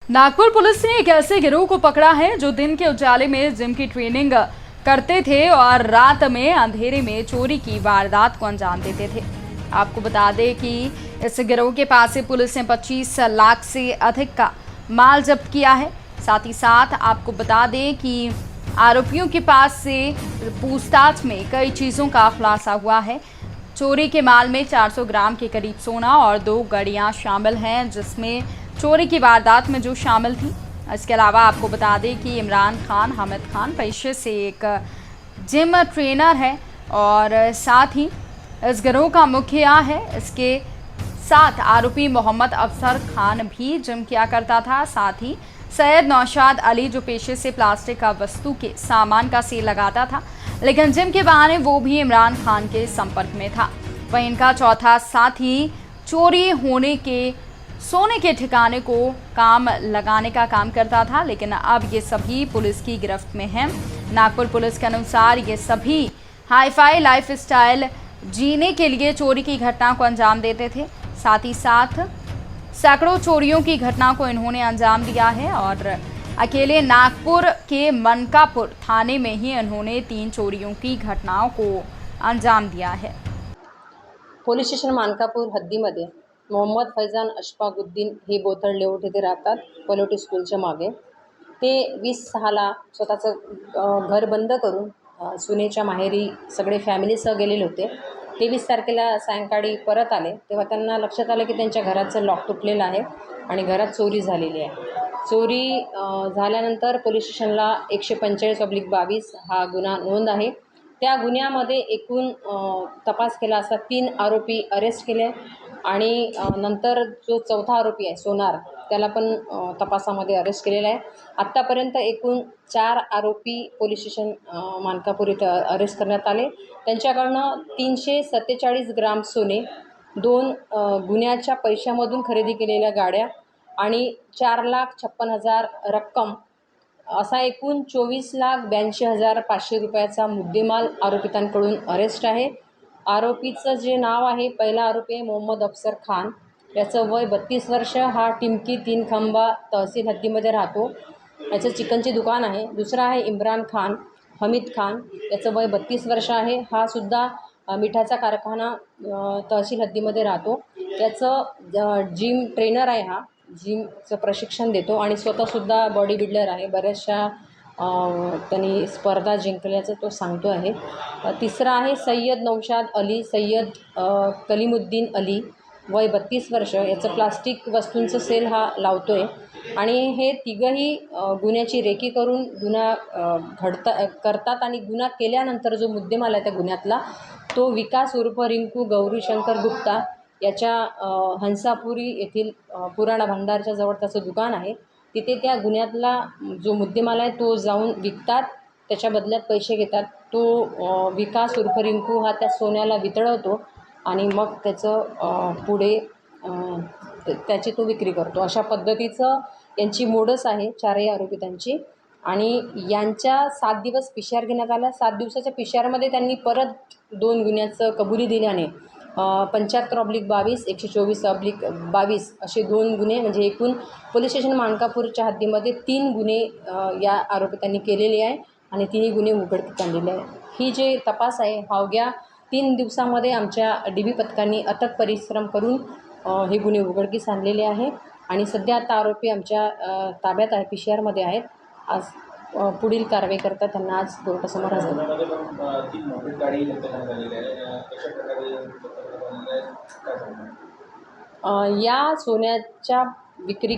Nagpur police ने एक ऐसे गिरोह को पकड़ा है जो दिन के उजाले में जिम की ट्रेनिंग करते थे और रात में अंधेरे में चोरी की वारदात को अंजाम देते थे। आपको बता दें कि इस गिरोह के पास से पुलिस ने 25 लाख से अधिक का माल जब्त किया है। साथ ही साथ आपको बता दें कि आरोपियों के पास से पूछताछ में कई चीज़ों का खुलासा हुआ है। चोरी के माल में 400 ग्राम के करीब सोना और 2 गाड़ियां शामिल हैं, जिसमें चोरी की वारदात में जो शामिल थी। इसके अलावा आपको बता दें कि इमरान खान हामिद खान पेशे से एक जिम ट्रेनर है और साथ ही इस गिरोह का मुखिया है। इसके साथ आरोपी मोहम्मद अफसर खान भी जिम किया करता था। साथ ही सैयद नौशाद अली जो पेशे से प्लास्टिक का वस्तु के सामान का सेल लगाता था, लेकिन जिम के बहाने वो भी इमरान खान के संपर्क में था। वहीं इनका चौथा साथी चोरी होने के सोने के ठिकाने को काम लगाने का काम करता था, लेकिन अब ये सभी पुलिस की गिरफ्त में हैं। नागपुर पुलिस के अनुसार ये सभी हाईफाई लाइफस्टाइल जीने के लिए चोरी की घटना को अंजाम देते थे। साथ ही साथ सैकड़ों चोरियों की घटना को इन्होंने अंजाम दिया है और अकेले नागपुर के मनकापुर थाने में ही इन्होंने 3 चोरियों की घटनाओं को अंजाम दिया है। पोलीस स्टेशन मानकापूर हद्दीमध्ये मोहम्मद फैजान अशफाकुद्दीन हे बोथड लेआउट येथे राहतात, पलोटी स्कूलच्या मागे। ते 20/6ला स्वतःचं घर बंद करून सुनेच्या माहेरी सगळे फॅमिलीसह गेलेले होते। 23 तारखेला सायंकाळी परत आले तेव्हा त्यांना लक्षात आलं की त्यांच्या घराचं लॉक तुटलेलं आहे आणि घरात चोरी झालेली आहे। चोरी झाल्यानंतर पोलीस स्टेशनला 145/22 हा गुन्हा नोंद आहे। त्या गुन्ह्यामध्ये एकूण तपास केला असता 3 आरोपी अरेस्ट केले आणि नंतर जो चौथा आरोपी आहे सोनार त्याला पण तपासामध्ये अरेस्ट केलेला आहे। आत्तापर्यंत एकूण 4 आरोपी पोलीस स्टेशन मानकापूर इथे अरेस्ट करण्यात आले। त्यांच्याकडनं 347 ग्राम सोने, 2 गुन्ह्याच्या पैशामधून खरेदी केलेल्या गाड्या आणि 4,56,000 रक्कम असा एकूण 24,82,500 रुपयाचा मुद्देमाल आरोपितांकडून अरेस्ट आहे। आरोपीचं जे नाव आहे, पहिला आरोपी आहे मोहम्मद अफसर खान, याचं वय 32 वर्ष, हा टिमकी 3 खंबा तहसील हद्दीमध्ये राहतो, याचं चिकनचे दुकान आहे। दुसरा आहे इम्रान खान हमीद खान, याचं वय 32 वर्ष आहे, हा सुद्धा मिठाचा कारखाना तहसील हद्दीमध्ये राहतो। त्याचं जिम ट्रेनर आहे, हा जिमचं प्रशिक्षण देतो आणि स्वतःसुद्धा बॉडी बिल्डर आहे। बऱ्याचशा त्यांनी स्पर्धा जिंकल्याचं तो सांगतो आहे। तिसरा आहे सय्यद नौशाद अली सय्यद कलीमुद्दीन अली, वय 32 वर्ष, याचं प्लास्टिक वस्तूंचं सेल हा लावतो आहे आणि हे तिघंही गुन्ह्याची रेकी करून गुन्हा करतात आणि गुन्हा केल्यानंतर जो मुद्देमाल आहे त्या गुन्ह्यातला तो विकास उर्फ रिंकू गौरीशंकर गुप्ता याच्या हंसापुरी येथील पुराणा भंडारच्या जवळ त्याचं दुकान आहे। तिथे त्या गुन्ह्यातला जो मुद्देमाल आहे तो जाऊन विकतात, त्याच्या बदल्यात पैसे घेतात। तो विकास उर्फ रिंकू हा त्या सोन्याला वितळवतो आणि मग त्याचं पुढे त्याची तो विक्री करतो। अशा पद्धतीचं यांची मोडस आहे 4ही आरोपितांची आणि यांच्या 7 दिवस पीसीआर घेण्यात आला। 7 दिवसाच्या पीसीआरमध्ये त्यांनी परत 2 गुन्ह्याचं कबुली दिल्याने 75/22 124/22 असे 2 गुन्हे म्हणजे एकूण पोलीस स्टेशन मानकापूरच्या हद्दीमध्ये 3 गुन्हे या आरोपितांनी केलेले आहे आणि 3ही गुन्हे उघडकीस आणलेले आहे। ही जे तपास आहे अवघ्या 3 दिवसामध्ये आमच्या DB पथकांनी अथक परिश्रम करून हे गुन्हे उघडकीस आणलेले आहे आणि सध्या आता आरोपी आमच्या ताब्यात आहे, पीसीआरमध्ये आहेत। आज पुढील कारवाई करता त्यांना आज कोर्टासमोर हजर या सोन्याच्या विक्री